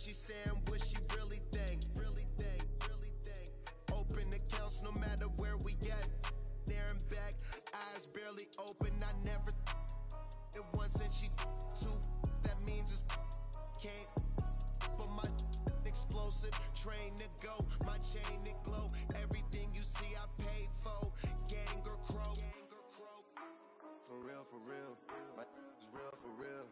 she saying what she really think. Open accounts no matter where we at. There and back, eyes barely open. I never it once and she two. That means it's can't. But my explosive, train to go, my chain it glow. Everything you see I paid for. Gang or crow. For real, my is real for real.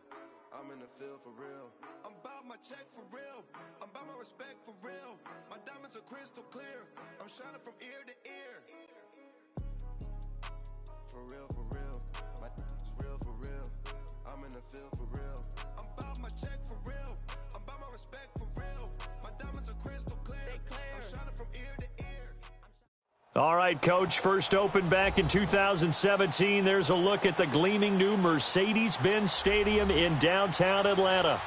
I'm in the field for real. I'm about my check for real. I'm about my respect for real. My diamonds are crystal clear. I'm shining from ear to ear. For real, my is real for real. I'm in the field for real. I'm about my check for real. I'm about my respect for real. My diamonds are crystal clear. I'm shining from ear to ear. All right, Coach, first opened back in 2017. There's a look at the gleaming new Mercedes-Benz Stadium in downtown Atlanta.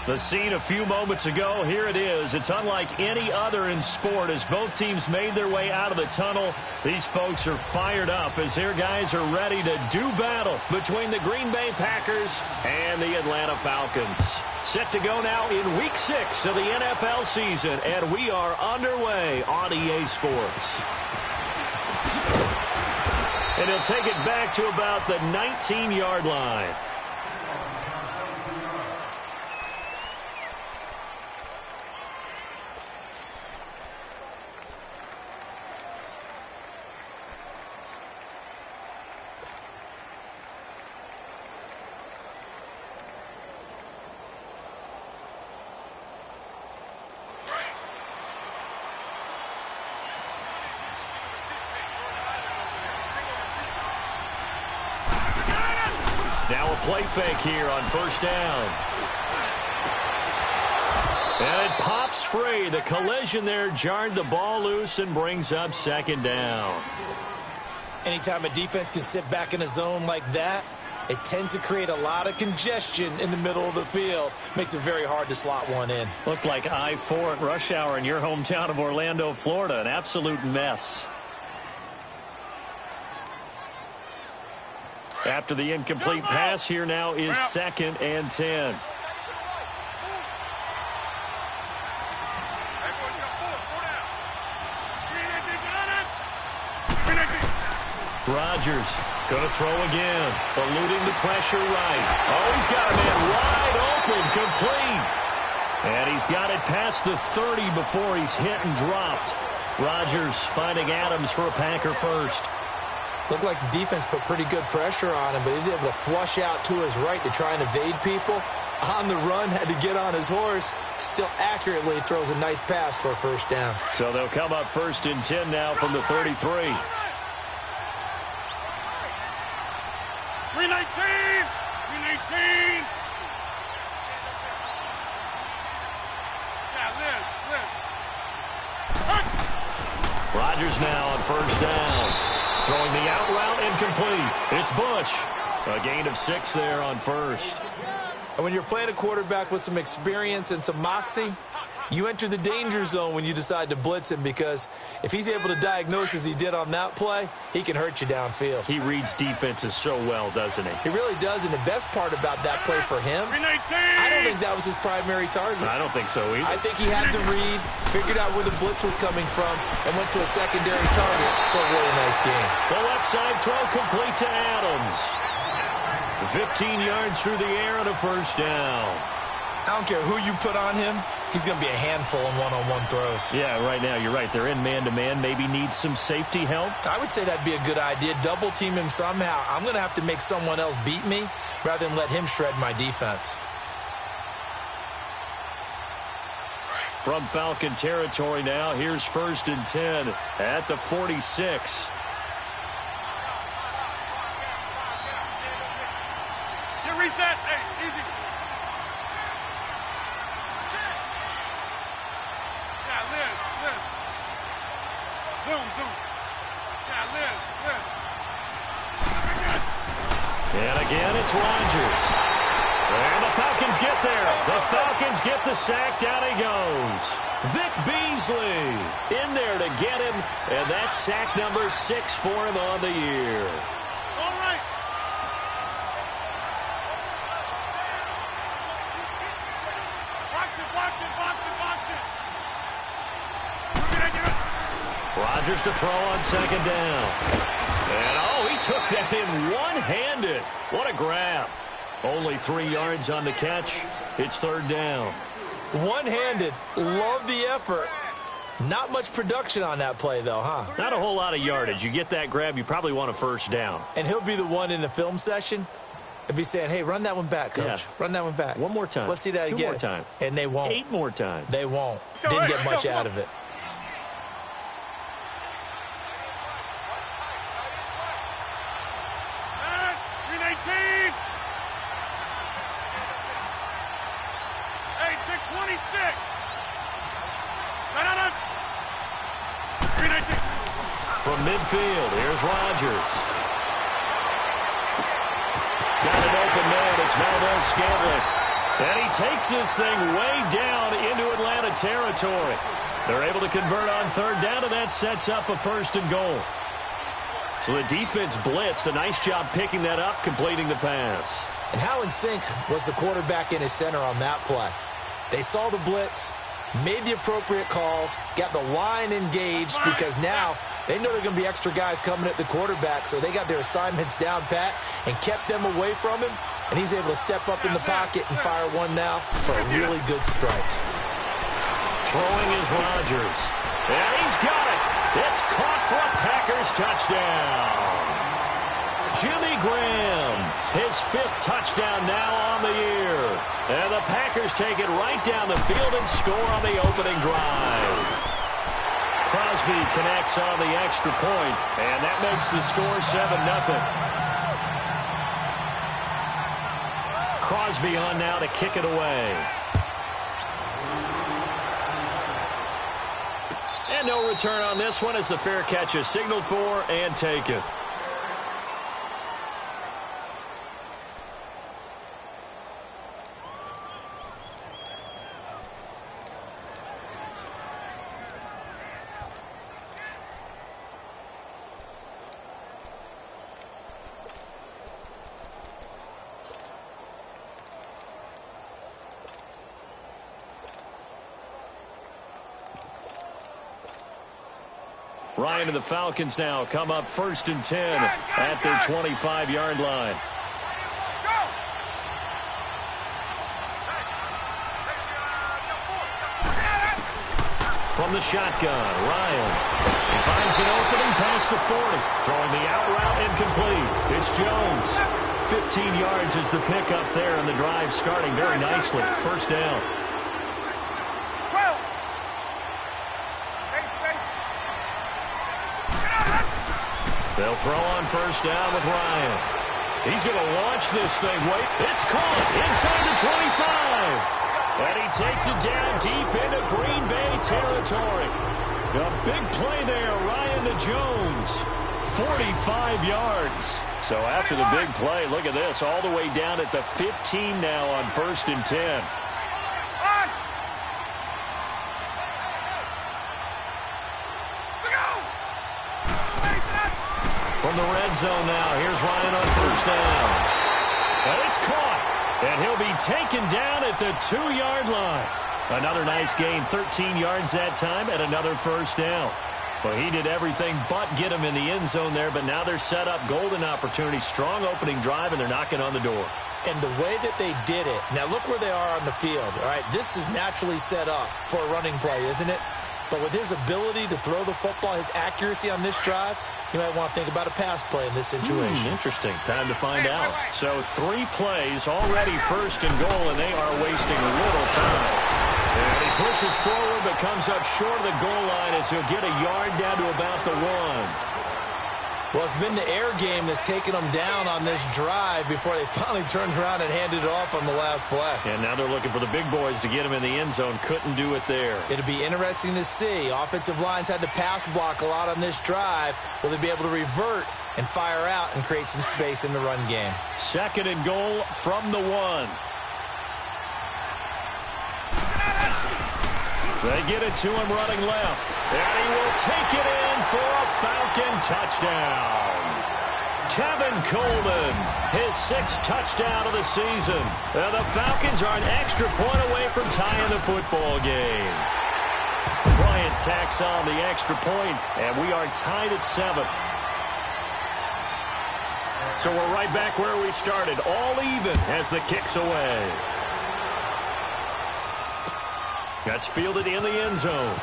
The scene a few moments ago, here it is. It's unlike any other in sport as both teams made their way out of the tunnel. These folks are fired up as their guys are ready to do battle between the Green Bay Packers and the Atlanta Falcons. Set to go now in Week 6 of the NFL season, and we are underway on EA Sports. And he'll take it back to about the 19-yard line. Now a play fake here on first down. And it pops free. The collision there jarred the ball loose and brings up second down. Anytime a defense can sit back in a zone like that, it tends to create a lot of congestion in the middle of the field. Makes it very hard to slot one in. Looked like I-4 at rush hour in your hometown of Orlando, Florida. An absolute mess. After the incomplete pass, here now is 2nd and 10. Rodgers going to throw again, eluding the pressure right. Oh, he's got a man wide open, complete. And he's got it past the 30 before he's hit and dropped. Rodgers finding Adams for a Packer first. Looked like the defense put pretty good pressure on him, but he's able to flush out to his right to try and evade people. On the run, had to get on his horse. Still accurately throws a nice pass for a first down. So they'll come up 1st and 10 now from the 33. 319! Rodgers now on first down. Throwing the out route incomplete. It's Bush. A gain of 6 there on first. And when you're playing a quarterback with some experience and some moxie, you enter the danger zone when you decide to blitz him, because if he's able to diagnose as he did on that play, he can hurt you downfield. He reads defenses so well, doesn't he? He really does, and the best part about that play for him, I don't think that was his primary target. I don't think so either. I think he had the read, figured out where the blitz was coming from, and went to a secondary target for a really nice game. The left side throw complete to Adams. 15 yards through the air and a first down. I don't care who you put on him, he's going to be a handful in one-on-one throws. Yeah, right now, you're right. They're in man-to-man. Maybe needs some safety help. I would say that'd be a good idea. Double team him somehow. I'm going to have to make someone else beat me rather than let him shred my defense. From Falcon territory now, here's 1st and 10 at the 46. Get reset. Hey, easy. Zoom. Yeah, Liz. And again, it's Rodgers. And the Falcons get there. The Falcons get the sack. Down he goes. Vic Beasley in there to get him. And that's sack number 6 for him on the year. All right. Watch it. Rodgers to throw on second down. And, oh, he took that in one-handed. What a grab. Only 3 yards on the catch. It's third down. One-handed. Love the effort. Not much production on that play, though, huh? Not a whole lot of yardage. You get that grab, you probably want a first down. And he'll be the one in the film session and be saying, hey, run that one back, Coach. Yeah. Run that one back. One more time. Let's see that 2 again. more times. And they won't. 8 more times. They won't. Didn't get much out of it. From midfield, here's Rodgers. Got an open man. It's Valdez Scantling. And he takes this thing way down into Atlanta territory. They're able to convert on third down, and that sets up a first and goal. So the defense blitzed. A nice job picking that up, completing the pass. And how in sync was the quarterback in his center on that play? They saw the blitz, made the appropriate calls, got the line engaged because now they know they're going to be extra guys coming at the quarterback, so they got their assignments down pat and kept them away from him, and he's able to step up in the pocket and fire one now for a really good strike. Throwing is Rodgers. And he's got it. It's caught for a Packers touchdown. Jimmy Graham, his 5th touchdown now on the year. And the Packers take it right down the field and score on the opening drive. Crosby connects on the extra point, and that makes the score 7-0. Crosby on now to kick it away. And no return on this one as the fair catch is signaled for and taken. Ryan and the Falcons now come up 1st and 10 at their 25-yard line. From the shotgun, Ryan. He finds an opening past the 40. Throwing the out route incomplete. It's Jones. 15 yards is the pickup there, and the drive starting very nicely. First down. They'll throw on first down with Ryan. He's going to launch this thing. Wait, it's caught inside the 25. And he takes it down deep into Green Bay territory. A big play there, Ryan to Jones. 45 yards. So after the big play, look at this, all the way down at the 15 now on 1st and 10. From the red zone now, here's Ryan on first down. And it's caught. And he'll be taken down at the 2-yard line. Another nice gain, 13 yards that time, and another first down. Well, he did everything but get him in the end zone there, but now they're set up, golden opportunity, strong opening drive, and they're knocking on the door. And the way that they did it, now look where they are on the field. All right, this is naturally set up for a running play, isn't it? But with his ability to throw the football, his accuracy on this drive, you might want to think about a pass play in this situation. Interesting. Time to find out. So 3 plays, already first and goal, and they are wasting little time. And he pushes forward but comes up short of the goal line as he'll get a yard down to about the 1. Well, it's been the air game that's taken them down on this drive before they finally turned around and handed it off on the last play. And now they're looking for the big boys to get him in the end zone. Couldn't do it there. It'll be interesting to see. Offensive lines had to pass block a lot on this drive. Will they be able to revert and fire out and create some space in the run game? 2nd and goal from the 1. They get it to him running left. And he will take it in for a Falcon touchdown. Tevin Coleman, his 6th touchdown of the season. And the Falcons are an extra point away from tying the football game. Bryant tacks on the extra point, and we are tied at 7. So we're right back where we started, all even as the kick's away. That's fielded in the end zone.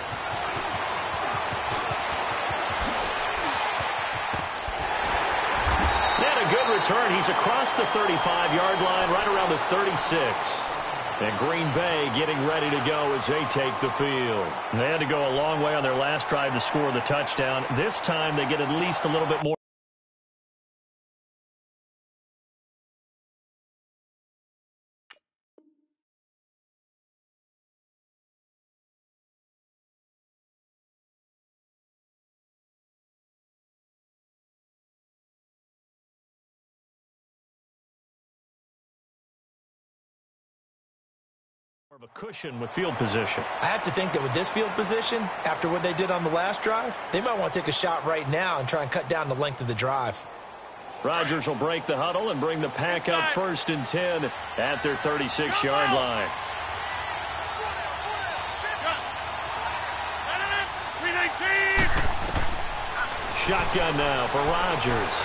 And a good return. He's across the 35-yard line, right around the 36. And Green Bay getting ready to go as they take the field. They had to go a long way on their last drive to score the touchdown. This time they get at least a little bit more. Of a cushion with field position. I have to think that with this field position, after what they did on the last drive, they might want to take a shot right now and try and cut down the length of the drive. Rodgers will break the huddle and bring the pack up 1st and 10 at their 36-yard line. Shotgun now for Rodgers.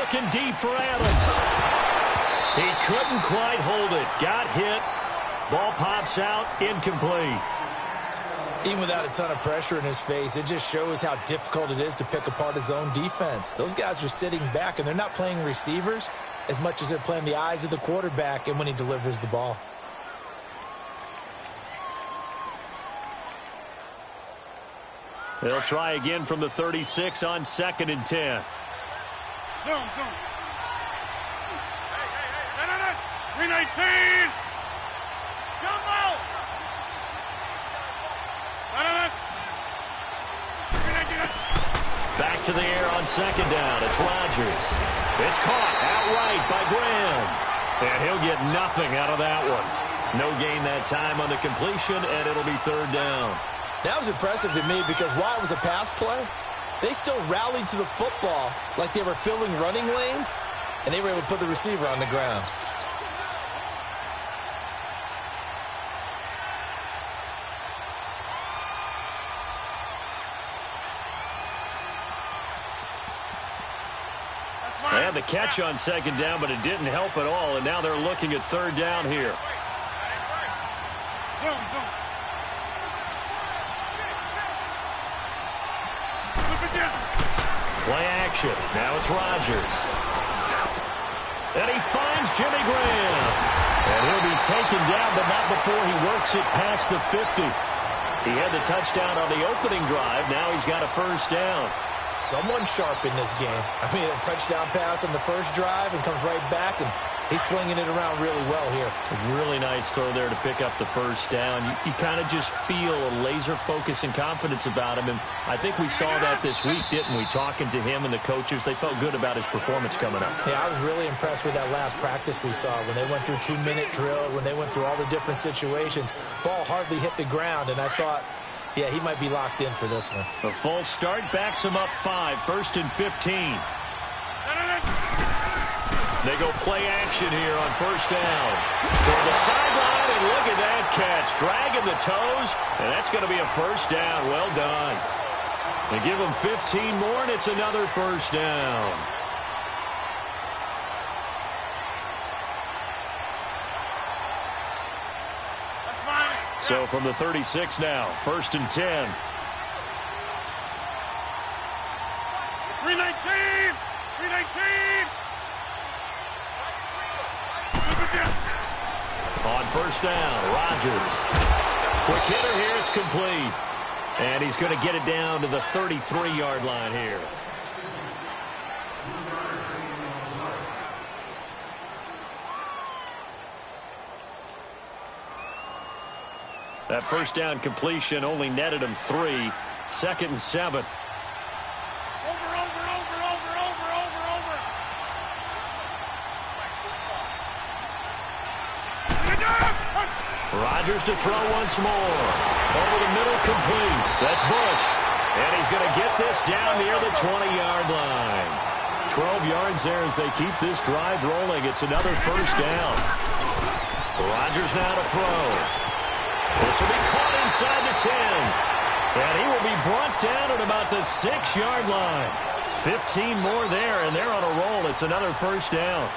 Looking deep for Adams. He couldn't quite hold it. Got hit. Ball pops out. Incomplete. Even without a ton of pressure in his face, it just shows how difficult it is to pick apart his own defense. Those guys are sitting back, and they're not playing receivers as much as they're playing the eyes of the quarterback and when he delivers the ball. They'll try again from the 36 on 2nd and 10. Zoom. 319. Jump out. 319. Back to the air on 2nd down. It's Rodgers. It's caught outright by Graham. And he'll get nothing out of that one. No gain that time on the completion, and it'll be 3rd down. That was impressive to me because while it was a pass play, they still rallied to the football like they were filling running lanes, and they were able to put the receiver on the ground. They had the catch on 2nd down, but it didn't help at all, and now they're looking at 3rd down here. Zoom. Play action. Now it's Rodgers. And he finds Jimmy Graham. And he'll be taken down, but not before he works it past the 50. He had the touchdown on the opening drive. Now he's got a 1st down. Someone sharp in this game. I mean, a touchdown pass on the first drive and comes right back, and he's flinging it around really well here. A really nice throw there to pick up the 1st down. You kind of just feel a laser focus and confidence about him, and I think we saw that this week, didn't we? Talking to him and the coaches, they felt good about his performance coming up. Yeah, I was really impressed with that last practice we saw when they went through 2-minute drill, when they went through all the different situations. Ball hardly hit the ground, and I thought, yeah, he might be locked in for this one. A full start backs him up 5, 1st and 15. They go play action here on 1st down. Toward the sideline, and look at that catch. Dragging the toes, and that's going to be a 1st down. Well done. They give him 15 more, and it's another 1st down. So from the 36 now, 1st and 10. 319. On 1st down, Rodgers. Quick hitter here, it's complete. And he's going to get it down to the 33-yard line here. That 1st down completion only netted him 3. 2nd and 7. Over. Rodgers to throw once more. Over the middle, complete. That's Bush. And he's going to get this down near the 20-yard line. 12 yards there as they keep this drive rolling. It's another 1st down. Rodgers now to throw. This will be caught inside the 10. And he will be brought down at about the 6-yard line. 15 more there, and they're on a roll. It's another first down.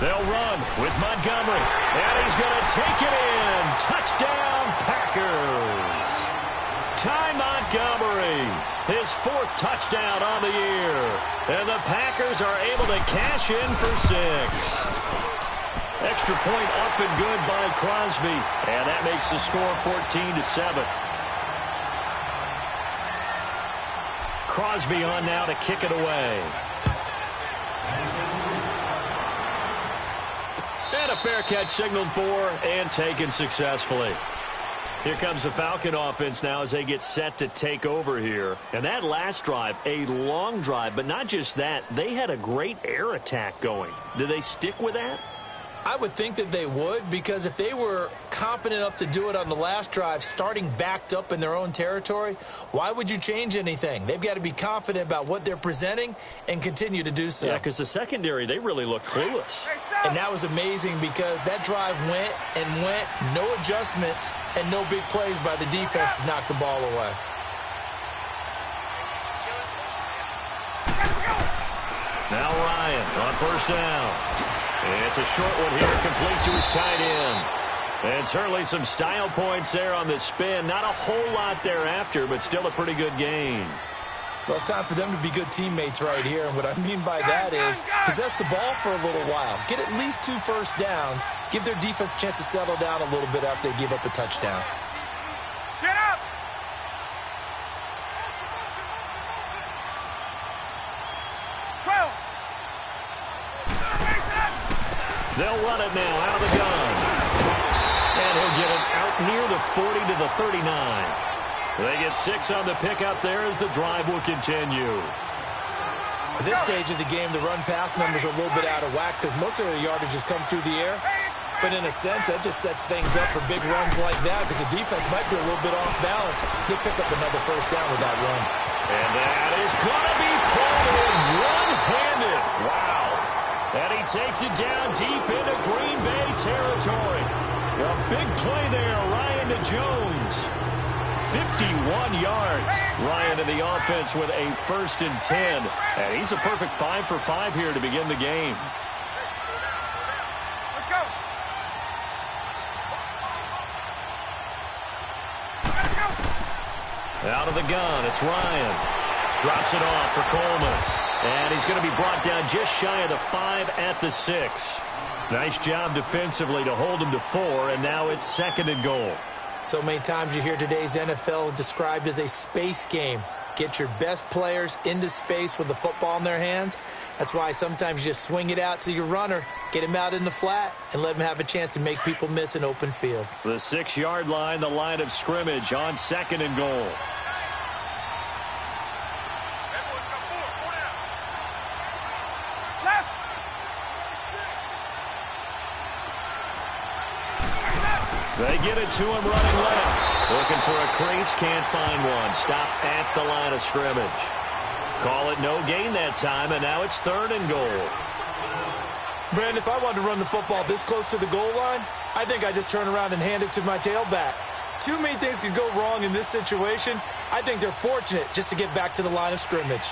They'll run with Montgomery, and he's going to take it in. Touchdown, Packers. Ty Montgomery, his 4th touchdown on the year. And the Packers are able to cash in for 6. Extra point up and good by Crosby, and that makes the score 14-7. Crosby on now to kick it away. And a fair catch signaled for and taken successfully. Here comes the Falcon offense now as they get set to take over here. And that last drive, a long drive, but not just that. They had a great air attack going. Do they stick with that? I would think that they would, because if they were competent enough to do it on the last drive, starting backed up in their own territory, why would you change anything? They've got to be confident about what they're presenting and continue to do so. Yeah, because the secondary, they really look clueless. And that was amazing because that drive went and went, no adjustments and no big plays by the defense to knock the ball away. Now Ryan on first down. It's a short one here, complete to his tight end. And certainly some style points there on the spin. Not a whole lot thereafter, but still a pretty good gain. Well, it's time for them to be good teammates right here. And what I mean by that is possess the ball for a little while. Get at least 2 first downs. Give their defense a chance to settle down a little bit after they give up a touchdown. Get up! They'll run it now out of the gun. And he'll get it out near the 40 to the 39. They get 6 on the pickup there as the drive will continue. At this stage of the game, the run-pass numbers are a little bit out of whack because most of the yardage has come through the air. But in a sense, that just sets things up for big runs like that because the defense might be a little bit off balance. They'll pick up another first down with that run. And that is going to be pulled in one-handed. Wow. And he takes it down deep into Green Bay territory. A big play there, Ryan to Jones. 51 yards. Ryan in the offense with a 1st and 10. And he's a perfect 5 for 5 here to begin the game. Let's go. Out of the gun, it's Ryan. Drops it off for Coleman. And he's going to be brought down just shy of the 5 at the 6. Nice job defensively to hold him to 4, and now it's 2nd and goal. So many times you hear today's NFL described as a space game. Get your best players into space with the football in their hands. That's why sometimes you just swing it out to your runner, get him out in the flat, and let him have a chance to make people miss an open field. The 6-yard line, the line of scrimmage on 2nd and goal. They get it to him running left. Looking for a crease, can't find one. Stopped at the line of scrimmage. Call it no gain that time, and now it's 3rd and goal. Brandon, if I wanted to run the football this close to the goal line, I think I just turn around and hand it to my tailback. Too many things could go wrong in this situation. I think they're fortunate just to get back to the line of scrimmage.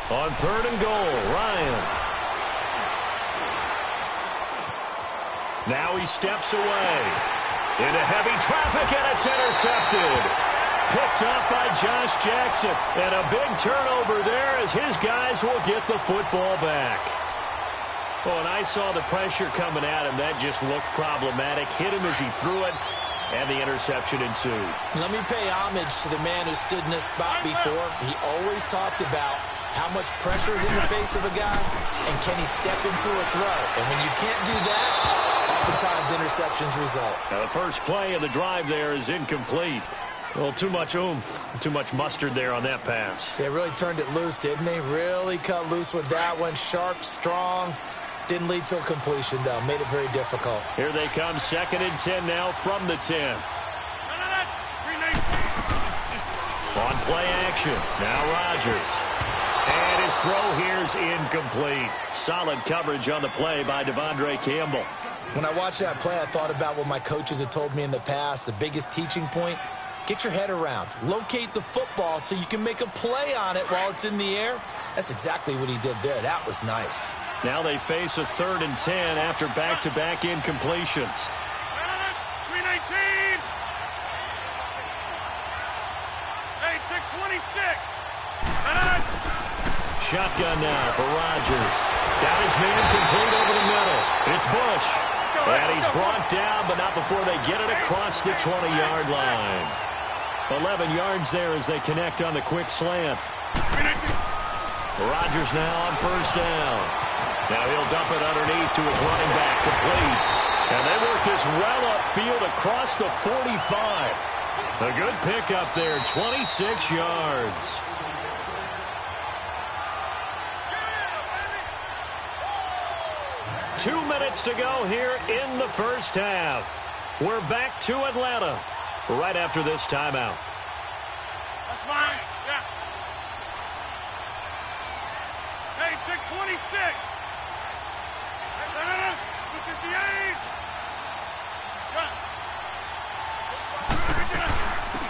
On 3rd and goal, Ryan. Now he steps away into heavy traffic, and it's intercepted. Picked up by Josh Jackson. And a big turnover there as his guys will get the football back. Oh, and I saw the pressure coming at him. That just looked problematic. Hit him as he threw it, and the interception ensued. Let me pay homage to the man who stood in this spot before. He always talked about how much pressure is in the face of a guy, and can he step into a throw? And when you can't do that, oftentimes interceptions result. Now, the first play of the drive there is incomplete. Well, too much oomph, too much mustard there on that pass. They really turned it loose, didn't they? Really cut loose with that one. Sharp, strong. Didn't lead to a completion, though. Made it very difficult. Here they come, 2nd and 10 now from the 10. On play action, now Rodgers. And his throw here's incomplete. Solid coverage on the play by Devondre Campbell. When I watched that play, I thought about what my coaches had told me in the past. The biggest teaching point, get your head around. Locate the football so you can make a play on it while it's in the air. That's exactly what he did there. That was nice. Now they face a 3rd and 10 after back-to-back incompletions. 319. Hey, 626. Shotgun now for Rodgers. Got his man complete over the middle. It's Bush. And he's brought down, but not before they get it across the 20-yard line. 11 yards there as they connect on the quick slant. Rodgers now on 1st down. Now he'll dump it underneath to his running back, complete. And they work this well upfield across the 45. A good pickup there, 26 yards. Two minutes to go here in the first half. We're back to Atlanta right after this timeout. That's fine. Yeah. Hey, 626. 258.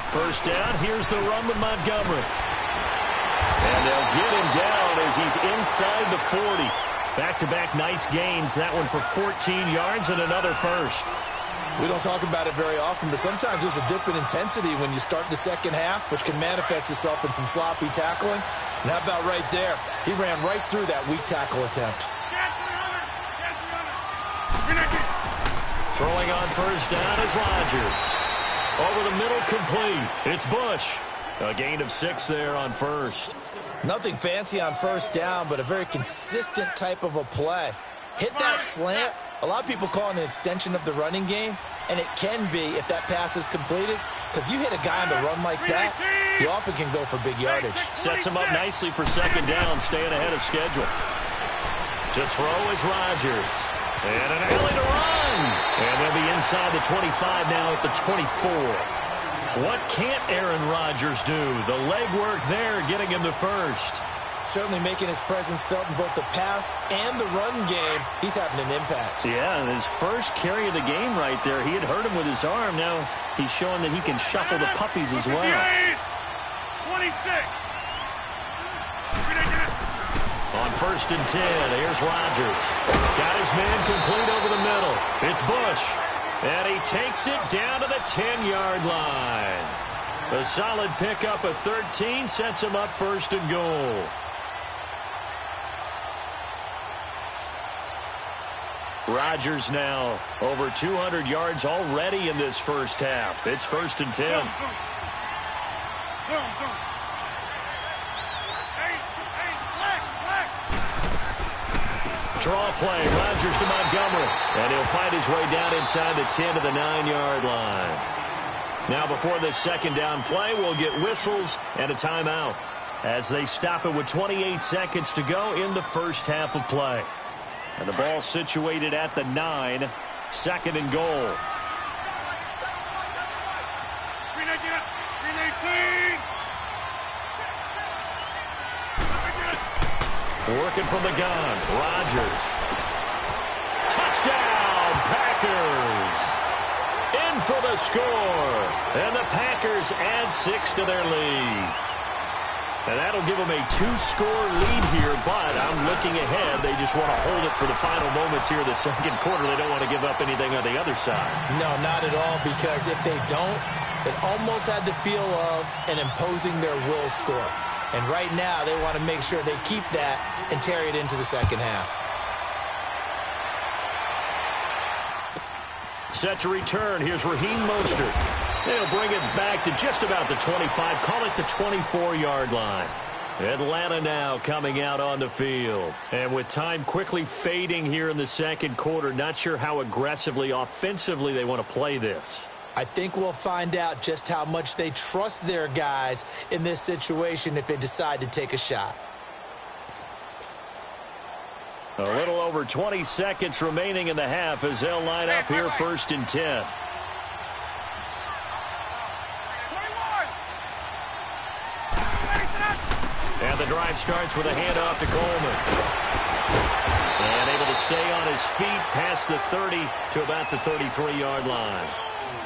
First down, here's the run with Montgomery. And they'll get him down as he's inside the 40. Back-to-back nice gains. That one for 14 yards and another first. We don't talk about it very often, but sometimes there's a dip in intensity when you start the second half, which can manifest itself in some sloppy tackling. And how about right there? He ran right through that weak tackle attempt. Throwing on first down is Rodgers. Over the middle, complete. It's Bush. A gain of 6 there on first. Nothing fancy on first down, but a very consistent type of a play. Hit that slant. A lot of people call it an extension of the running game, and it can be if that pass is completed, because you hit a guy on the run like that, he often can go for big yardage. Sets him up nicely for 2nd down, staying ahead of schedule. To throw is Rodgers. And an alley to run. And they'll be inside the 25 now at the 24. What can't Aaron Rodgers do? The legwork there getting him the first. Certainly making his presence felt in both the pass and the run game. He's having an impact. Yeah, his first carry of the game right there. He had hurt him with his arm. Now he's showing that he can shuffle the puppies as well. 26. On 1st and 10, here's Rodgers. Got his man complete over the middle. It's Bush. And he takes it down to the 10-yard line. A solid pickup of 13 sets him up 1st and goal. Rodgers now over 200 yards already in this first half. It's 1st and 10. Draw play, Rodgers to Montgomery. And he'll find his way down inside the 10 to the 9-yard line. Now before this 2nd down play, we'll get whistles and a timeout as they stop it with 28 seconds to go in the first half of play. And the ball situated at the 9, 2nd and goal. 319. Working from the gun, Rodgers. Touchdown, Packers! In for the score. And the Packers add 6 to their lead. And that'll give them a 2-score lead here, but I'm looking ahead. They just want to hold it for the final moments here of the 2nd quarter. They don't want to give up anything on the other side. No, not at all, because if they don't, it almost had the feel of an imposing their will score. And right now, they want to make sure they keep that and carry it into the 2nd half. set to return. Here's Raheem Mostert. They'll bring it back to just about the 25. Call it the 24-yard line. Atlanta now coming out on the field. And with time quickly fading here in the second quarter, not sure how aggressively, offensively they want to play this. I think we'll find out just how much they trust their guys in this situation if they decide to take a shot. A little over 20 seconds remaining in the half as they'll line up here 1st and 10. And the drive starts with a handoff to Coleman. And able to stay on his feet past the 30 to about the 33-yard line.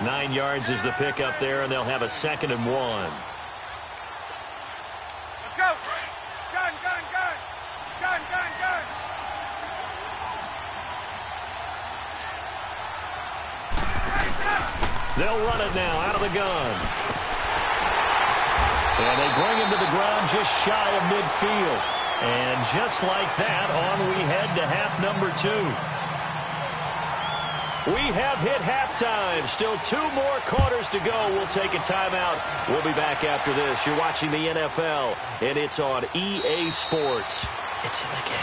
9 yards is the pickup there, and they'll have a 2nd and 1. Let's go. Gun, gun, gun. Gun, gun, gun. They'll run it now out of the gun. And they bring him to the ground just shy of midfield. And just like that, on we head to half number 2. We have hit halftime. Still 2 more quarters to go. We'll take a timeout. We'll be back after this. You're watching the NFL, and it's on EA Sports. It's in the game.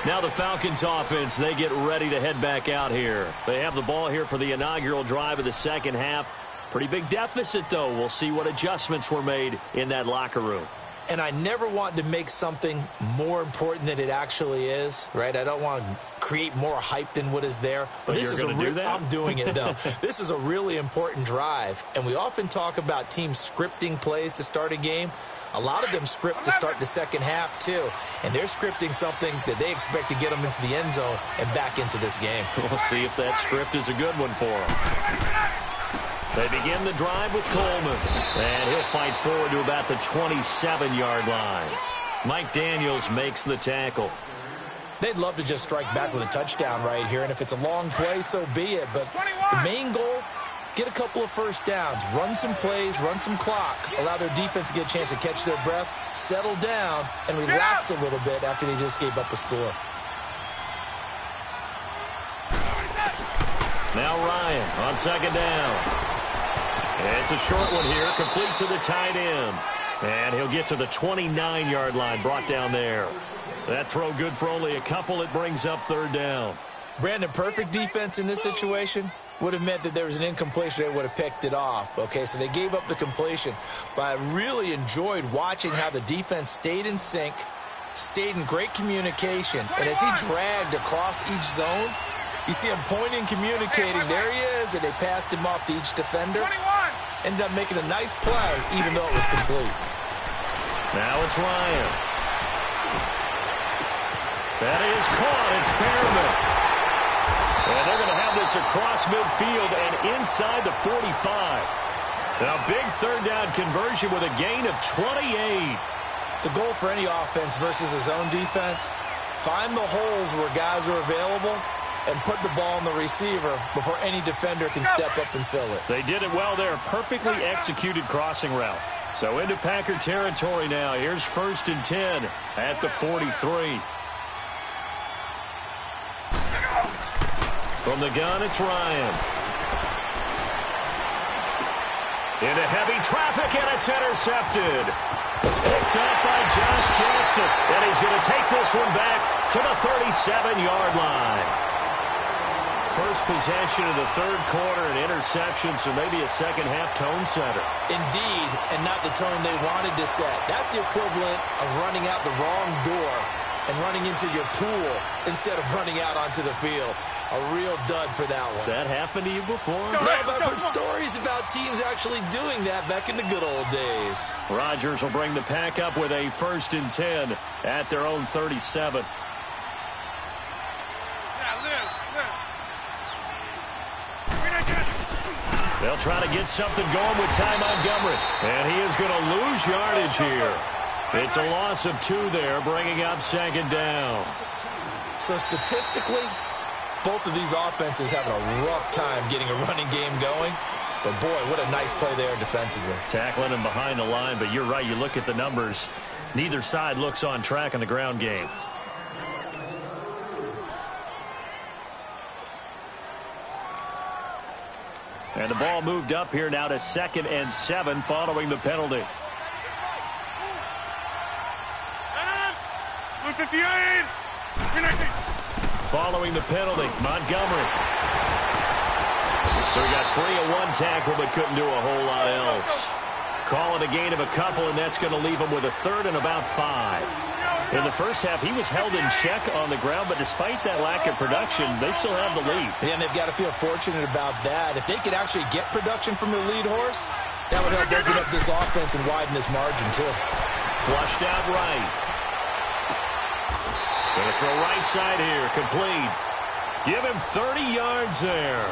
Now the Falcons offense, they get ready to head back out here. They have the ball here for the inaugural drive of the second half. Pretty big deficit, though. We'll see what adjustments were made in that locker room. And I never want to make something more important than it actually is, right? I don't want to create more hype than what is there. But this is I'm doing it, though. This is a really important drive. And we often talk about teams scripting plays to start a game. A lot of them script to start the second half, too. And they're scripting something that they expect to get them into the end zone and back into this game. We'll see if that script is a good one for them. They begin the drive with Coleman. And he'll fight forward to about the 27-yard line. Mike Daniels makes the tackle. They'd love to just strike back with a touchdown right here. And if it's a long play, so be it. But the main goal, get a couple of first downs. Run some plays, run some clock. Allow their defense to get a chance to catch their breath, settle down, and relax a little bit after they just gave up a score. Now Ryan on second down. It's a short one here, complete to the tight end. And he'll get to the 29-yard line, brought down there. That throw good for only a couple. It brings up 3rd down. Brandon, perfect defense in this situation would have meant that there was an incompletion. They would have picked it off. Okay, so they gave up the completion. But I really enjoyed watching how the defense stayed in sync, stayed in great communication. And as he dragged across each zone, you see him pointing, communicating. There he is, and they passed him off to each defender. Ended up making a nice play, even though it was complete. Now it's Ryan. That is caught. It's Perriman. And they're going to have this across midfield and inside the 45. Now, big 3rd down conversion with a gain of 28. The goal for any offense versus a zone defense, find the holes where guys are available and put the ball on the receiver before any defender can step up and fill it. They did it well there. Perfectly executed crossing route. So into Packer territory now. Here's 1st and 10 at the 43. From the gun, it's Ryan. Into heavy traffic, and it's intercepted. Picked up by Josh Jackson. And he's going to take this one back to the 37-yard line. First possession of the 3rd quarter, an interception, so maybe a second-half tone setter. Indeed, and not the tone they wanted to set. That's the equivalent of running out the wrong door and running into your pool instead of running out onto the field. A real dud for that one. Has that happened to you before? No, I've heard stories about teams actually doing that back in the good old days. Rodgers will bring the Pack up with a 1st and 10 at their own 37. They'll try to get something going with Ty Montgomery. And he is going to lose yardage here. It's a loss of 2 there, bringing up 2nd down. So statistically, both of these offenses having a rough time getting a running game going. But, boy, what a nice play there defensively. Tackling him behind the line, but you're right. You look at the numbers. Neither side looks on track in the ground game. And the ball moved up here now to 2nd and 7 following the penalty. 158. Following the penalty, Montgomery. So he got free of one tackle but couldn't do a whole lot else. Call it a gain of a couple, and that's going to leave him with a 3rd and about 5. In the first half, he was held in check on the ground, but despite that lack of production, they still have the lead. And they've got to feel fortunate about that. If they could actually get production from their lead horse, that would help open up this offense and widen this margin, too. Flushed out right. Going to throw right side here, complete. Give him 30 yards there.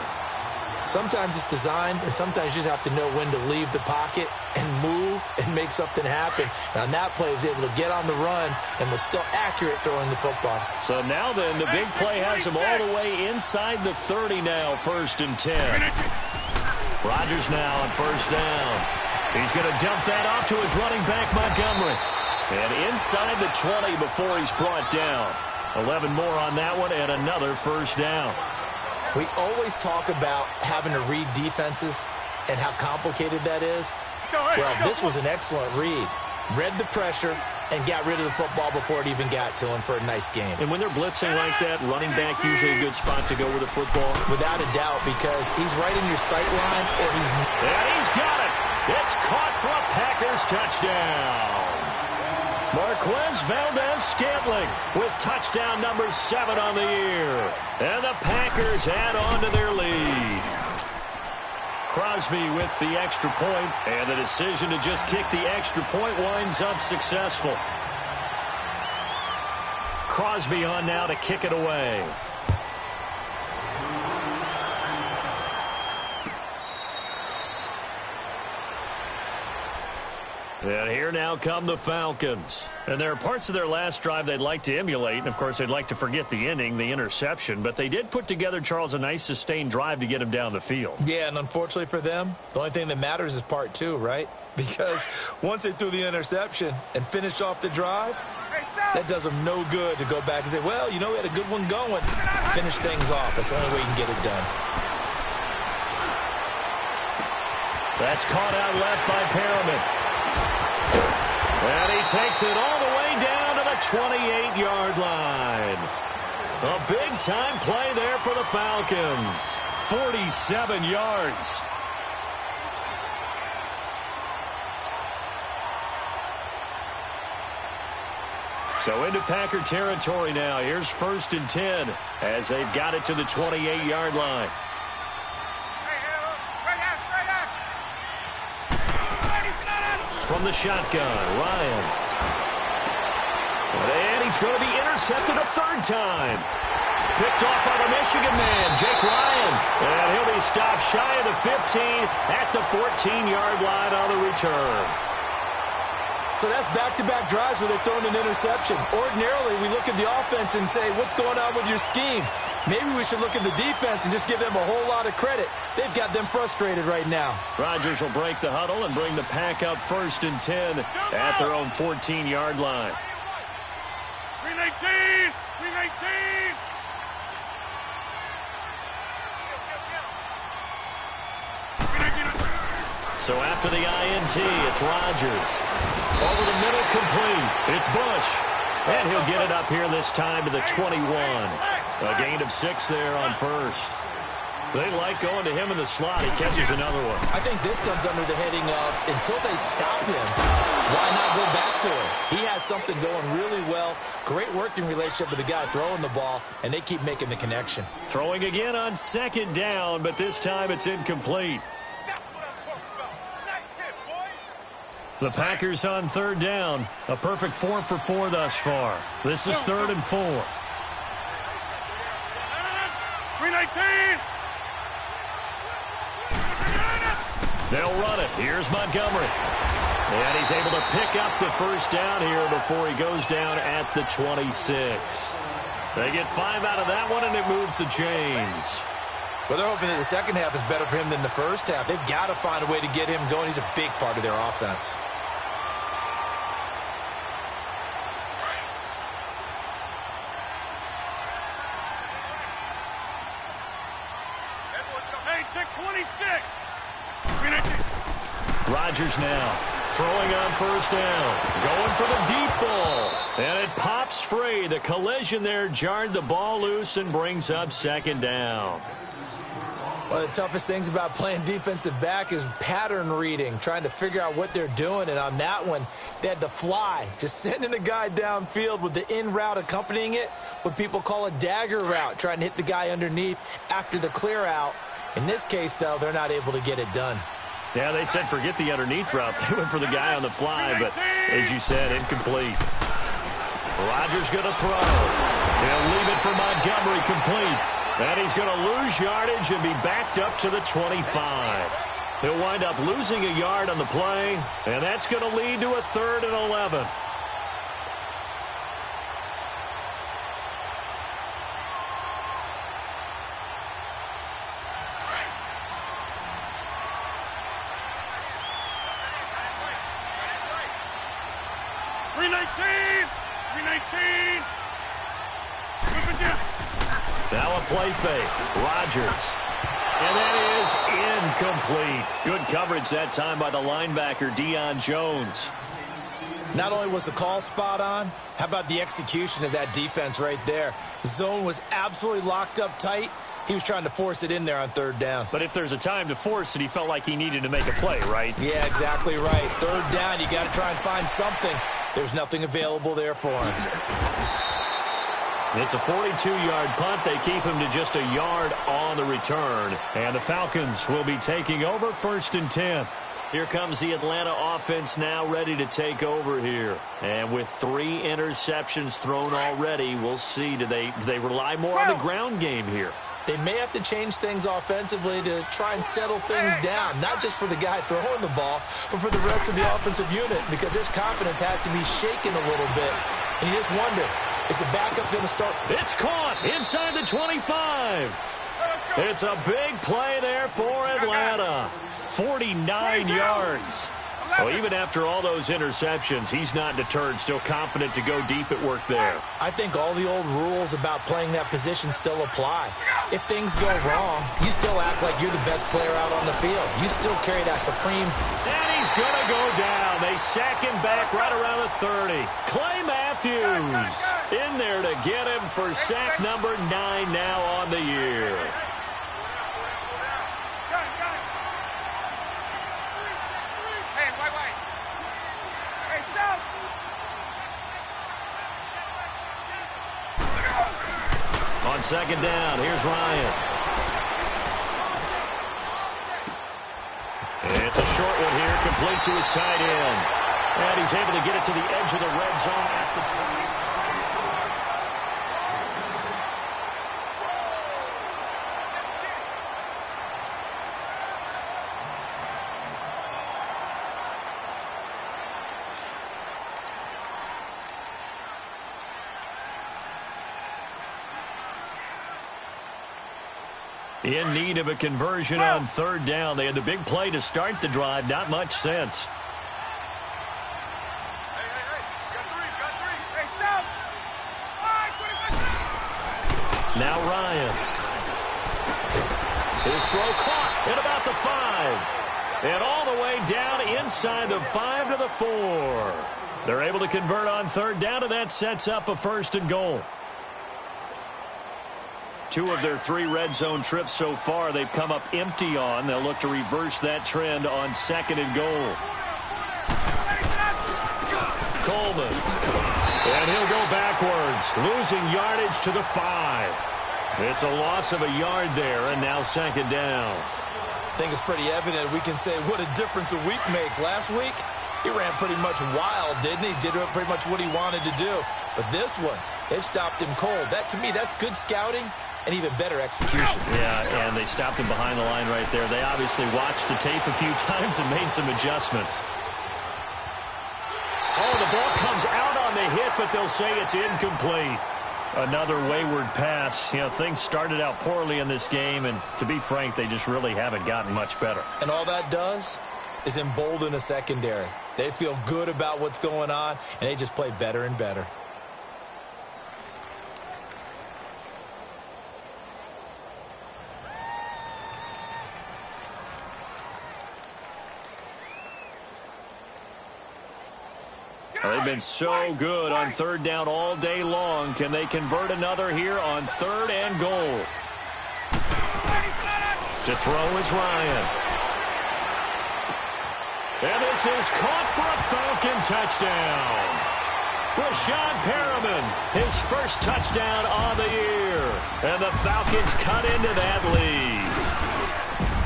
Sometimes it's designed, and sometimes you just have to know when to leave the pocket and move and make something happen. And on that play, he was able to get on the run and was still accurate throwing the football. So now then, the big play has him all the way inside the 30 now, 1st and 10. Rodgers now on 1st down. He's going to dump that off to his running back, Montgomery. And inside the 20 before he's brought down. 11 more on that one and another 1st down. We always talk about having to read defenses and how complicated that is. Well, this was an excellent read. Read the pressure and got rid of the football before it even got to him for a nice game. And when they're blitzing like that, running back usually a good spot to go with the football. Without a doubt, because he's right in your sight line or he's... And he's got it. It's caught for a Packers touchdown. Marquez Valdez-Scantling with touchdown number 7 on the year. And the Packers add on to their lead. Crosby with the extra point, and the decision to just kick the extra point winds up successful. Crosby on now to kick it away. And here now come the Falcons. And there are parts of their last drive they'd like to emulate. And, of course, they'd like to forget the ending, the interception. But they did put together, Charles, a nice sustained drive to get him down the field. Yeah, and unfortunately for them, the only thing that matters is part 2, right? Because once they threw the interception and finished off the drive, that does them no good to go back and say, well, you know, we had a good one going. Finish things off. That's the only way you can get it done. That's caught out left by Perriman. And he takes it all the way down to the 28-yard line. A big-time play there for the Falcons. 47 yards. So into Packer territory now. Here's 1st and 10 as they've got it to the 28-yard line. From the shotgun, Ryan. And he's going to be intercepted a 3rd time. Picked off by the Michigan man, Jake Ryan. And he'll be stopped shy of the 15 at the 14-yard line on the return. So that's back-to-back drives where they're throwing an interception. Ordinarily, we look at the offense and say, what's going on with your scheme? Maybe we should look at the defense and just give them a whole lot of credit. They've got them frustrated right now. Rodgers will break the huddle and bring the Pack up 1st and 10 at their own 14-yard line. 319! 319! So after the INT, it's Rodgers. Over the middle, complete. It's Bush. And he'll get it up here this time to the 21. A gain of 6 there on 1st. They like going to him in the slot. He catches another one. I think this comes under the heading of, until they stop him, why not go back to him? He has something going really well. Great working relationship with the guy throwing the ball, and they keep making the connection. Throwing again on 2nd down, but this time it's incomplete. The Packers on 3rd down. A perfect 4 for 4 thus far. This is 3rd and 4. 319! They'll run it. Here's Montgomery. And he's able to pick up the 1st down here before he goes down at the 26. They get 5 out of that one, and it moves the chains. Well, they're hoping that the second half is better for him than the first half. They've got to find a way to get him going. He's a big part of their offense. Hey, check 26! Rodgers now throwing on first down. Going for the deep ball. And it pops free. The collision there jarred the ball loose and brings up second down. One of the toughest things about playing defensive back is pattern reading, trying to figure out what they're doing. And on that one, they had to fly, just sending a guy downfield with the in route accompanying it, what people call a dagger route, trying to hit the guy underneath after the clear out. In this case, though, they're not able to get it done. Yeah, they said forget the underneath route. They went for the guy on the fly, but as you said, incomplete. Rodgers going to throw. He'll leave it for Montgomery, complete. And he's going to lose yardage and be backed up to the 25. He'll wind up losing a yard on the play, and that's going to lead to a 3rd and 11. Now a play fake. Rodgers. And that is incomplete. Good coverage that time by the linebacker, Deion Jones. Not only was the call spot on, how about the execution of that defense right there? The zone was absolutely locked up tight. He was trying to force it in there on 3rd down. But if there's a time to force it, he felt like he needed to make a play, right? Yeah, exactly right. 3rd down, you got to try and find something. There's nothing available there for him. It's a 42-yard punt. They keep him to just a yard on the return. And the Falcons will be taking over 1st and 10. Here comes the Atlanta offense now ready to take over here. And with 3 interceptions thrown already, we'll see. Do they rely more on the ground game here? They may have to change things offensively to try and settle things down, not just for the guy throwing the ball, but for the rest of the offensive unit, because their confidence has to be shaken a little bit. And you just wonder, is the backup going to start? It's caught inside the 25. It's a big play there for Atlanta. 49 yards. Well, even after all those interceptions, he's not deterred, still confident to go deep at work there. I think all the old rules about playing that position still apply. If things go wrong, you still act like you're the best player out on the field. You still carry that supreme. And he's going to go down. They sack him back right around the 30. Clay Matthews in there to get him for sack number 9 now on the year. On 2nd down, here's Ryan. It's a short one here, complete to his tight end. And he's able to get it to the edge of the red zone at the 20. In need of a conversion on 3rd down. They had the big play to start the drive. Not much sense. Now Ryan. His throw caught at about the 5. And all the way down inside the 5 to the 4. They're able to convert on 3rd down, and that sets up a 1st and goal. 2 of their 3 red zone trips so far they've come up empty on. They'll look to reverse that trend on 2nd and goal. Coleman. And he'll go backwards, losing yardage to the 5. It's a loss of a yard there, and now 2nd down. I think it's pretty evident. We can say what a difference a week makes. Last week, he ran pretty much wild, didn't he? Did pretty much what he wanted to do. But this one, they've stopped him cold. That, to me, that's good scouting. And even better execution. Yeah, and they stopped him behind the line right there. They obviously watched the tape a few times and made some adjustments. Oh, the ball comes out on the hit, but they'll say it's incomplete. Another wayward pass. You know, things started out poorly in this game, and to be frank, they just really haven't gotten much better. And all that does is embolden a secondary. They feel good about what's going on, and they just play better and better. Well, they've been so good on third down all day long. Can they convert another here on 3rd and goal? To throw is Ryan. And this is caught for a Falcon touchdown. Rashad Perriman, his first touchdown on the year. And the Falcons cut into that lead.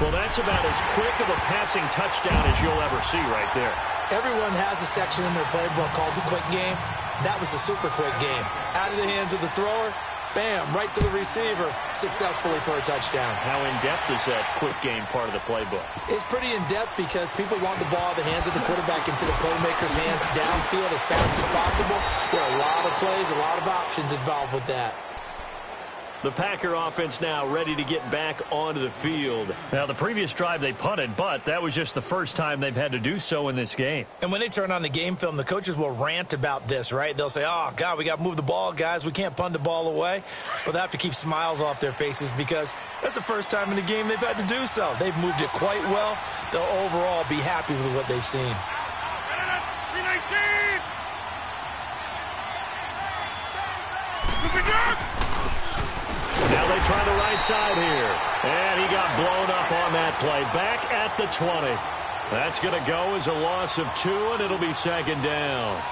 Well, that's about as quick of a passing touchdown as you'll ever see right there. Everyone has a section in their playbook called the quick game. That was a super quick game. Out of the hands of the thrower, bam, right to the receiver, successfully for a touchdown. How in-depth is that quick game part of the playbook? It's pretty in-depth because people want the ball out of the hands of the quarterback into the playmaker's hands downfield as fast as possible. There are a lot of plays, a lot of options involved with that. The Packer offense now ready to get back onto the field. Now, the previous drive they punted, but that was just the first time they've had to do so in this game. And when they turn on the game film, the coaches will rant about this, right? They'll say, oh, God, we got to move the ball, guys. We can't punt the ball away. But they have to keep smiles off their faces because that's the first time in the game they've had to do so. They've moved it quite well. They'll overall be happy with what they've seen. Now they try the right side here. And he got blown up on that play. Back at the 20. That's going to go as a loss of 2, and it'll be 2nd down.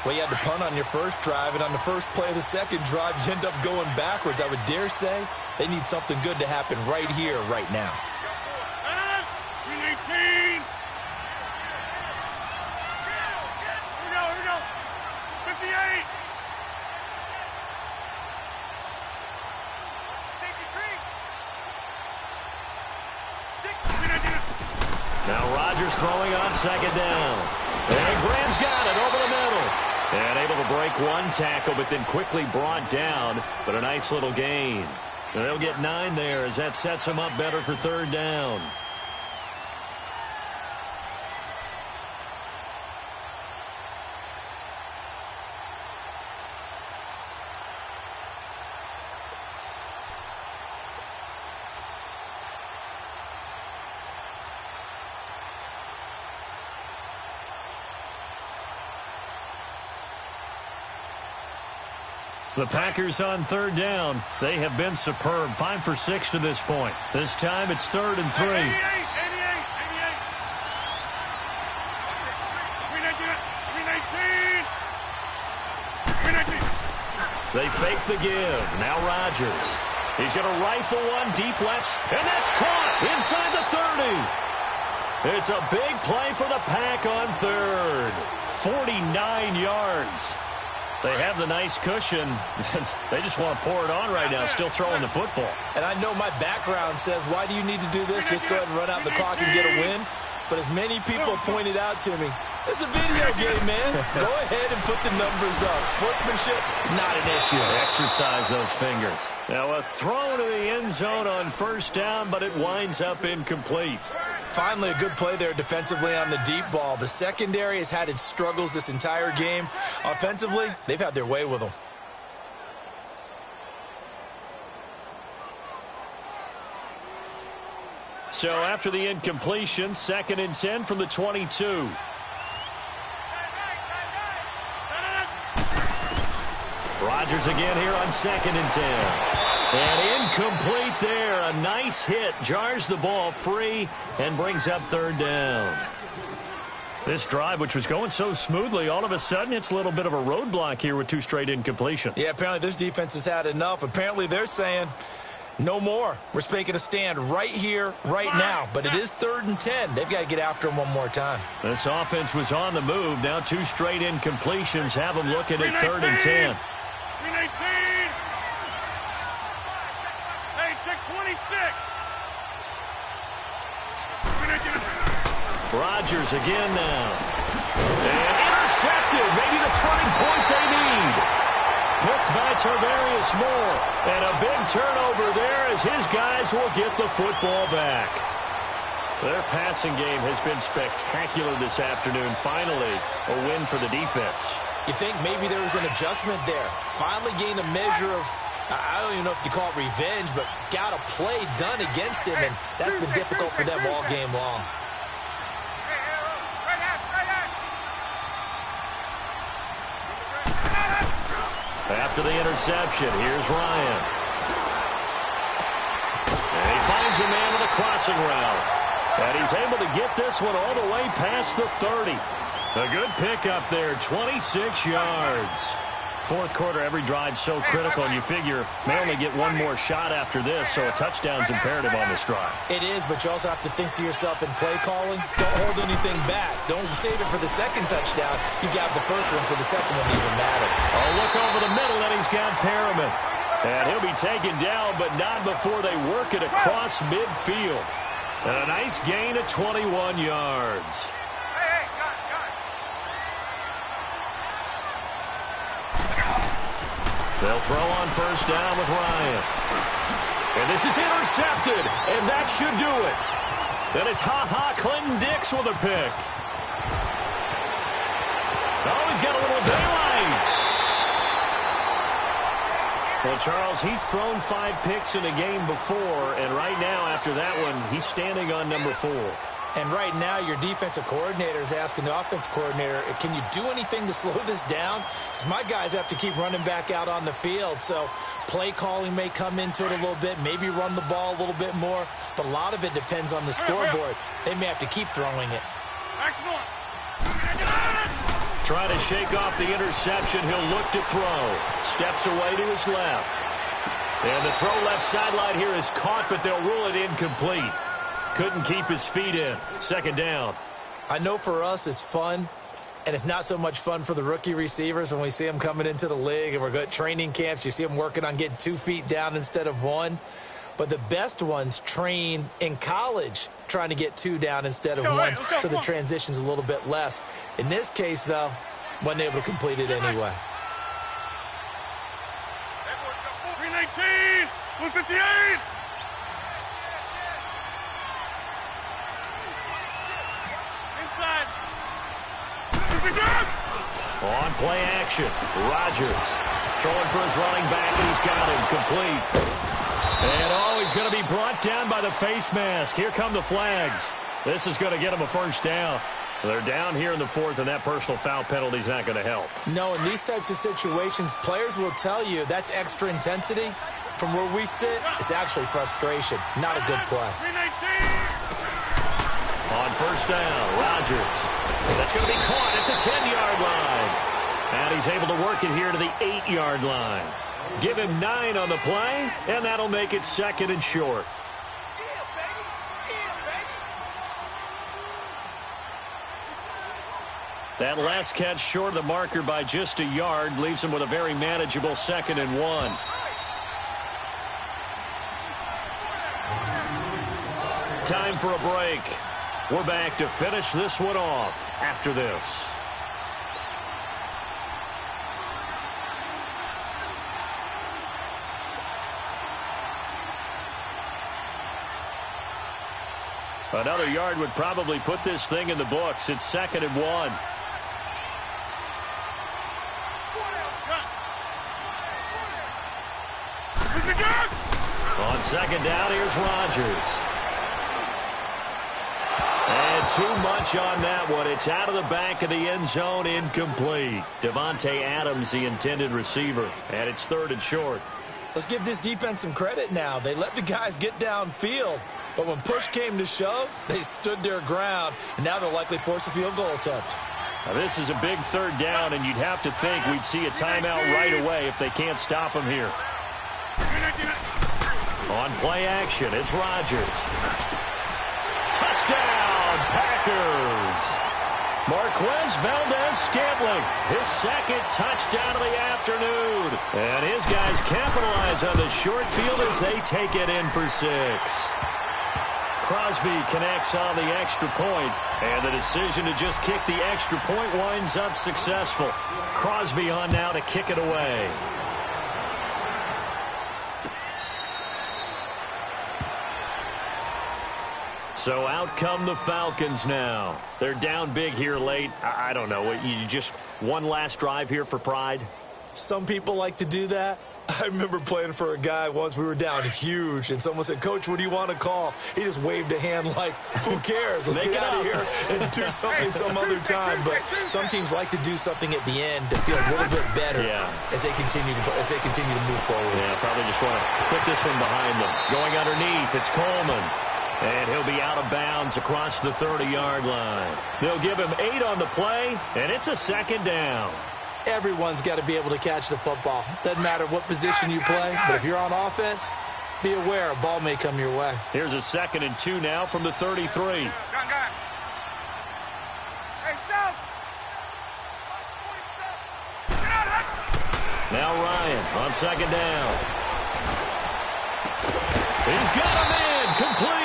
Well, you had to punt on your first drive, and on the first play of the second drive, you end up going backwards. I would dare say they need something good to happen right here, right now. 319. Here we go. 58. Now Rodgers throwing on 2nd down. And Graham's got it over the middle. And able to break one tackle, but then quickly brought down. But a nice little gain. And they'll get 9 there as that sets them up better for 3rd down. The Packers on 3rd down. They have been superb. 5 for 6 to this point. This time it's 3rd and 3. 88. They fake the give. Now Rodgers. He's going to rifle one deep left, and that's caught inside the 30. It's a big play for the Pack on 3rd. 49 yards. They have the nice cushion. They just want to pour it on right now, still throwing the football. And I know my background says, why do you need to do this? Just go ahead and run out the clock and get a win. But as many people pointed out to me, it's a video game, man. Go ahead and put the numbers up. Sportsmanship, not an issue. Exercise those fingers. Now a throw to the end zone on 1st down, but it winds up incomplete. Finally, a good play there defensively on the deep ball. The secondary has had its struggles this entire game. Offensively, they've had their way with them. So after the incompletion, 2nd and 10 from the 22. Rodgers again here on 2nd and 10. And incomplete there. A nice hit. Jars the ball free and brings up 3rd down. This drive, which was going so smoothly, all of a sudden it's a little bit of a roadblock here with 2 straight incompletions. Yeah, apparently this defense has had enough. Apparently they're saying, no more. We're making a stand right here, right now. But it is 3rd and 10. They've got to get after him one more time. This offense was on the move. Now 2 straight incompletions have them looking at 3rd and 10. 319. Hey, check 26. Rodgers again now. And intercepted. Maybe the turning point they need. Picked by Tarvarius Moore. And a big turnover there as his guys will get the football back. Their passing game has been spectacular this afternoon. Finally, a win for the defense. You think maybe there was an adjustment there. Finally gained a measure of, I don't even know if you call it revenge, but got a play done against him, and that's been difficult for them all game long. After the interception, here's Ryan. And he finds a man with a crossing route. And he's able to get this one all the way past the 30. A good pickup there, 26 yards. Fourth quarter, every drive's so critical, and you figure may only get one more shot after this, so a touchdown's imperative on this drive. It is, but you also have to think to yourself in play calling, don't hold anything back. Don't save it for the second touchdown. You got the first one for the second one to even matter. Oh, look over the middle, and he's got Perriman. And he'll be taken down, but not before they work it across midfield. And a nice gain of 21 yards. They'll throw on first down with Ryan. And this is intercepted, and that should do it. Then it's Clinton Dix with a pick. Oh, he's got a little daylight. Well, Charles, he's thrown 5 picks in a game before, and right now, after that one, he's standing on number 4. And right now, your defensive coordinator is asking the offensive coordinator, can you do anything to slow this down? Because my guys have to keep running back out on the field. So play calling may come into it a little bit, maybe run the ball a little bit more. But a lot of it depends on the scoreboard. They may have to keep throwing it. Trying to shake off the interception. He'll look to throw. Steps away to his left. And the throw left sideline here is caught, but they'll rule it incomplete. Couldn't keep his feet in. Second down. I know for us it's fun, and it's not so much fun for the rookie receivers when we see them coming into the league and we're good training camps. You see them working on getting 2 feet down instead of 1. But the best ones train in college trying to get 2 down instead of 1, so the transition's a little bit less. In this case, though, wasn't able to complete it anyway. 319, 158. On play action, Rodgers throwing for his running back, and he's got him complete. And he's going to be brought down by the face mask. Here come the flags. This is going to get him a first down. They're down here in the 4th, and that personal foul penalty is not going to help. No, in these types of situations, players will tell you that's extra intensity. From where we sit, it's actually frustration, not a good play. On first down, Rodgers. That's going to be caught at the 10-yard line. And he's able to work it here to the 8-yard line. Give him 9 on the play, and that'll make it 2nd and short. That last catch short of the marker by just a yard leaves him with a very manageable 2nd and 1. Time for a break. We're back to finish this one off after this. Another yard would probably put this thing in the books. It's 2nd and 1. On second down, here's Rodgers. And too much on that one. It's out of the back of the end zone, incomplete. Davante Adams, the intended receiver, and it's 3rd and short. Let's give this defense some credit now. They let the guys get downfield, but when push came to shove, they stood their ground, and now they'll likely force a field goal attempt. Now, this is a big 3rd down, and you'd have to think we'd see a timeout right away if they can't stop him here. On play action, it's Rodgers. Touchdown, Packers! Marquez Valdez-Scantling, his 2nd touchdown of the afternoon. And his guys capitalize on the short field as they take it in for 6. Crosby connects on the extra point, and the decision to just kick the extra point winds up successful. Crosby on now to kick it away. So out come the Falcons now. They're down big here late. I don't know. You just one last drive here for pride? Some people like to do that. I remember playing for a guy once. We were down huge, and someone said, "Coach, what do you want to call?" He just waved a hand like, who cares? Let's get out of here and do something some other time. But some teams like to do something at the end to feel a little bit better as they continue to move forward. Yeah, probably just want to put this one behind them. Going underneath, it's Coleman. And he'll be out of bounds across the 30-yard line. They'll give him 8 on the play, and it's a second down. Everyone's got to be able to catch the football. Doesn't matter what position you play, but if you're on offense, be aware a ball may come your way. Here's a 2nd and 2 now from the 33. Gun. Hey, South. Now Ryan on 2nd down. He's got him in, complete.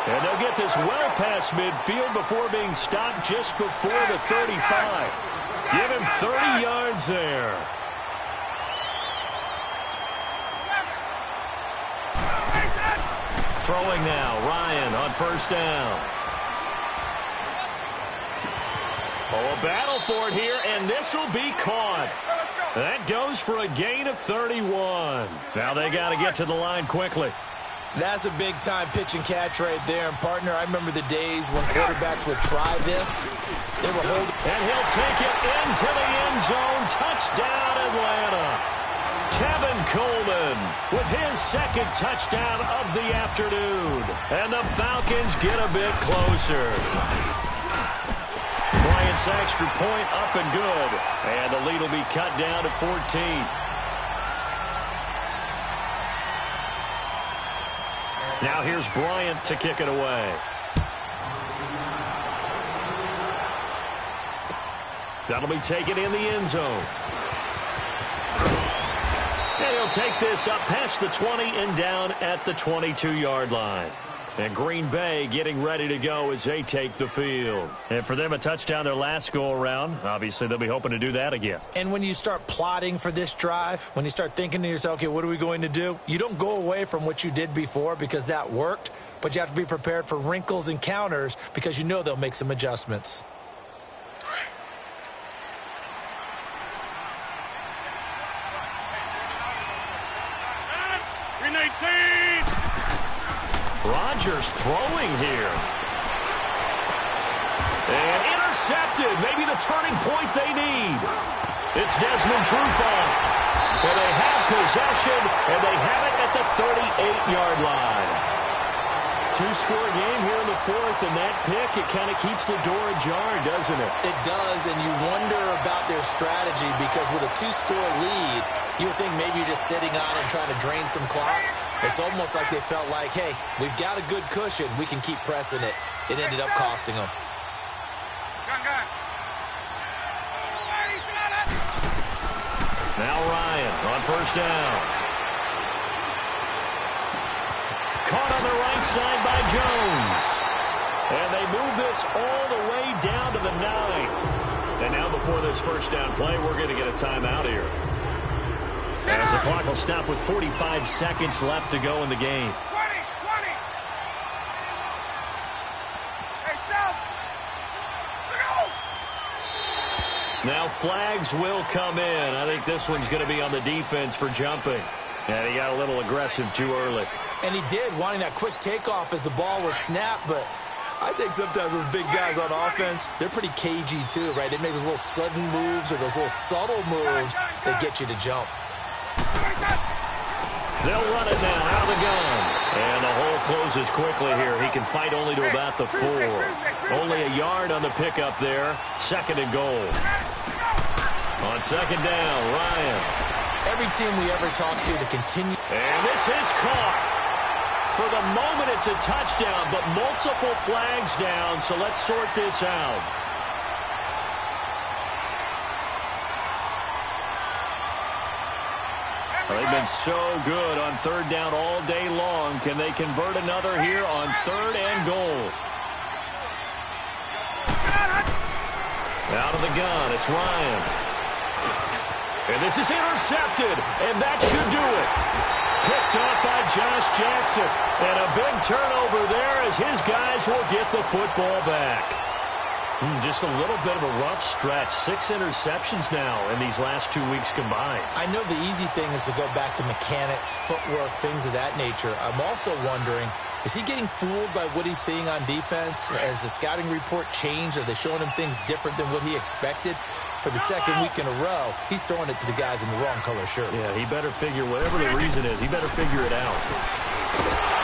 And they'll get this well past midfield before being stopped just before the 35. Give him 30 yards there. Throwing now, Ryan on 1st down. Oh, a battle for it here, and this will be caught. That goes for a gain of 31. Now they got to get to the line quickly. That's a big-time pitch and catch right there. And, partner, I remember the days when quarterbacks would try this. They were holding. And he'll take it into the end zone. Touchdown, Atlanta. Tevin Coleman with his 2nd touchdown of the afternoon. And the Falcons get a bit closer. Bryant's extra point up and good. And the lead will be cut down to 14. Now here's Bryant to kick it away. That'll be taken in the end zone. And he'll take this up past the 20 and down at the 22-yard line. And Green Bay getting ready to go as they take the field. And for them, a touchdown their last go-around. Obviously, they'll be hoping to do that again. And when you start plotting for this drive, when you start thinking to yourself, okay, what are we going to do? You don't go away from what you did before because that worked, but you have to be prepared for wrinkles and counters because you know they'll make some adjustments. Rodgers throwing here. And intercepted. Maybe the turning point they need. It's Desmond Trufant. And they have possession, and they have it at the 38-yard line. 2-score game here in the 4th, and that pick, it kind of keeps the door ajar, doesn't it? It does, and you wonder about their strategy because with a 2-score lead, you would think maybe you're just sitting on and trying to drain some clock. It's almost like they felt like, hey, we've got a good cushion. We can keep pressing it. It ended up costing them. Gun. Now Ryan on 1st down. Caught on the right side by Jones. And they move this all the way down to the 9. And now before this 1st down play, we're going to get a timeout here. As the clock will stop with 45 seconds left to go in the game. 20. Hey, South. Now flags will come in. I think this one's going to be on the defense for jumping. And he got a little aggressive too early. And he did, wanting that quick takeoff as the ball was snapped. But I think sometimes those big guys on offense, they're pretty cagey too, right? They make those little sudden moves or those little subtle moves that get you to jump. They'll run it now out of the gun. And the hole closes quickly here. He can fight only to about the 4. Only a yard on the pickup there. 2nd and goal. On 2nd down, Ryan. Every team we ever talk to continue. And this is caught. For the moment, it's a touchdown, but multiple flags down, so let's sort this out. Well, they've been so good on 3rd down all day long. Can they convert another here on 3rd and goal? Out of the gun, it's Ryan. And this is intercepted, and that should do it. Picked off by Josh Jackson. And a big turnover there as his guys will get the football back. Just a little bit of a rough stretch. 6 interceptions now in these last 2 weeks combined. I know the easy thing is to go back to mechanics, footwork, things of that nature. I'm also wondering, is he getting fooled by what he's seeing on defense? Has the scouting report changed? Are they showing him things different than what he expected? For the second week in a row, he's throwing it to the guys in the wrong color shirts. Yeah, he better figure, whatever the reason is, he better figure it out.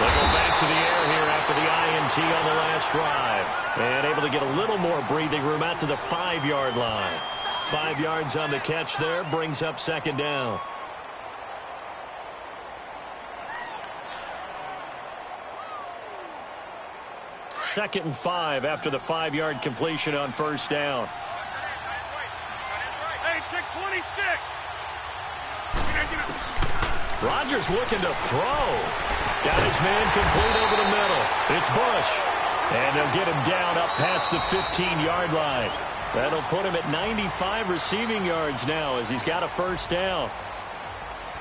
They go back to the air here after the INT on the last drive. And able to get a little more breathing room out to the 5-yard line. 5 yards on the catch there, brings up second down. Second and 5 after the 5-yard completion on first down. Hey, check 26. Rodgers looking to throw. Got his man complete over the middle. It's Bush. And they'll get him down up past the 15-yard line. That'll put him at 95 receiving yards now as he's got a first down.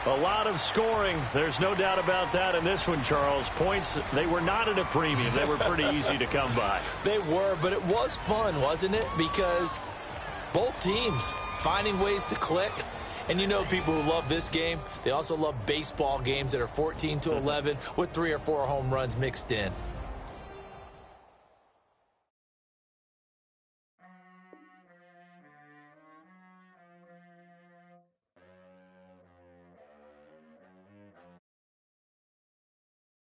A lot of scoring. There's no doubt about that in this one, Charles. Points, they were not at a premium. They were pretty easy to come by. They were, but it was fun, wasn't it? Because both teams finding ways to click. And you know people who love this game, they also love baseball games that are 14-11 with 3 or 4 home runs mixed in.